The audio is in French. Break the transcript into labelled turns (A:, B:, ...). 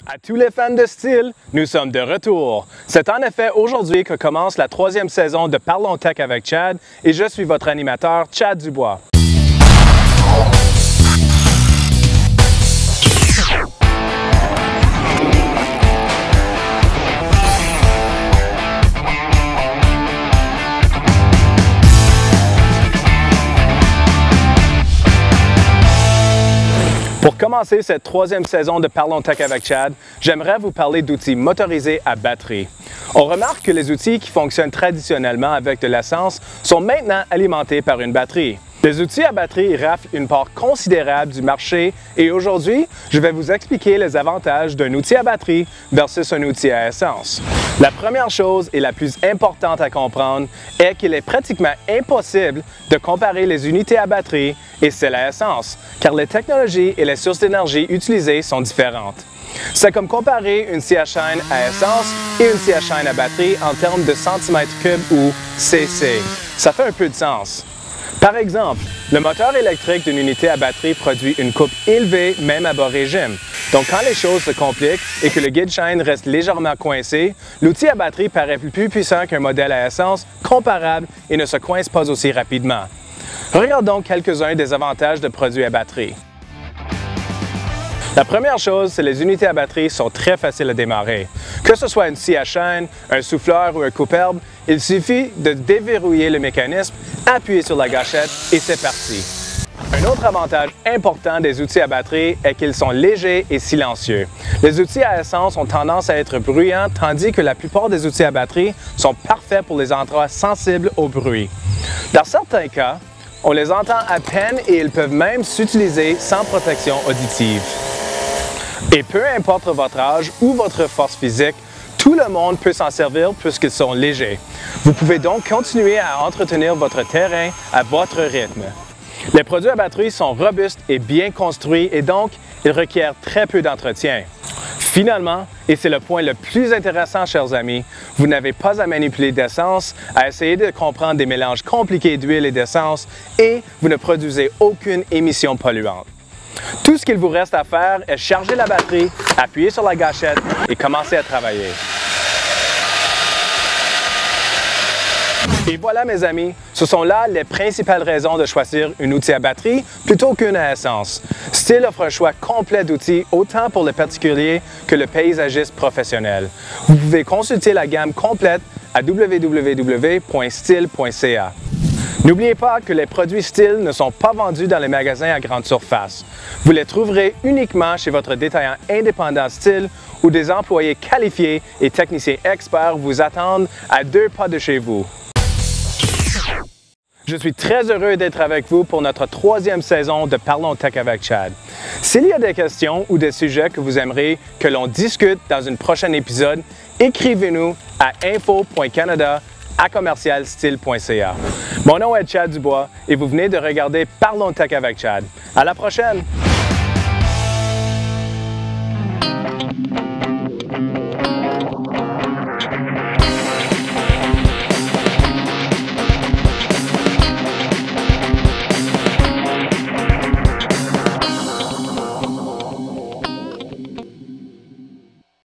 A: À tous les fans de style, nous sommes de retour. C'est en effet aujourd'hui que commence la 3e saison de Parlons Tech avec Chad et je suis votre animateur, Chad Dubois. Pour commencer cette 3e saison de Parlons Tech avec Chad, j'aimerais vous parler d'outils motorisés à batterie. On remarque que les outils qui fonctionnent traditionnellement avec de l'essence sont maintenant alimentés par une batterie. Les outils à batterie raflent une part considérable du marché et aujourd'hui, je vais vous expliquer les avantages d'un outil à batterie versus un outil à essence. La première chose et la plus importante à comprendre est qu'il est pratiquement impossible de comparer les unités à batterie et celles à essence, car les technologies et les sources d'énergie utilisées sont différentes. C'est comme comparer une scie à chaîne à essence et une scie à chaîne à batterie en termes de centimètres cubes ou cc. Ça fait un peu de sens. Par exemple, le moteur électrique d'une unité à batterie produit une coupe élevée même à bas régime. Donc quand les choses se compliquent et que le guide-chaîne reste légèrement coincé, l'outil à batterie paraît plus puissant qu'un modèle à essence comparable et ne se coince pas aussi rapidement. Regardons quelques-uns des avantages de produits à batterie. La première chose, c'est que les unités à batterie sont très faciles à démarrer. Que ce soit une scie à chaîne, un souffleur ou un coupe-herbe, il suffit de déverrouiller le mécanisme, appuyer sur la gâchette et c'est parti. Un autre avantage important des outils à batterie est qu'ils sont légers et silencieux. Les outils à essence ont tendance à être bruyants, tandis que la plupart des outils à batterie sont parfaits pour les endroits sensibles au bruit. Dans certains cas, on les entend à peine et ils peuvent même s'utiliser sans protection auditive. Et peu importe votre âge ou votre force physique, tout le monde peut s'en servir puisqu'ils sont légers. Vous pouvez donc continuer à entretenir votre terrain à votre rythme. Les produits à batterie sont robustes et bien construits et donc ils requièrent très peu d'entretien. Finalement, et c'est le point le plus intéressant, chers amis, vous n'avez pas à manipuler d'essence, à essayer de comprendre des mélanges compliqués d'huile et d'essence et vous ne produisez aucune émission polluante. Tout ce qu'il vous reste à faire est charger la batterie, appuyer sur la gâchette et commencer à travailler. Et voilà mes amis, ce sont là les principales raisons de choisir un outil à batterie plutôt qu'une à essence. Stihl offre un choix complet d'outils autant pour le particulier que le paysagiste professionnel. Vous pouvez consulter la gamme complète à www.stihl.ca. N'oubliez pas que les produits Stihl ne sont pas vendus dans les magasins à grande surface. Vous les trouverez uniquement chez votre détaillant indépendant Stihl où des employés qualifiés et techniciens experts vous attendent à 2 pas de chez vous. Je suis très heureux d'être avec vous pour notre 3e saison de Parlons Tech avec Chad. S'il y a des questions ou des sujets que vous aimeriez que l'on discute dans un prochain épisode, écrivez-nous à info.canada@stihl.ca. Mon nom est Chad Dubois et vous venez de regarder Parlons Tech avec Chad. À la prochaine!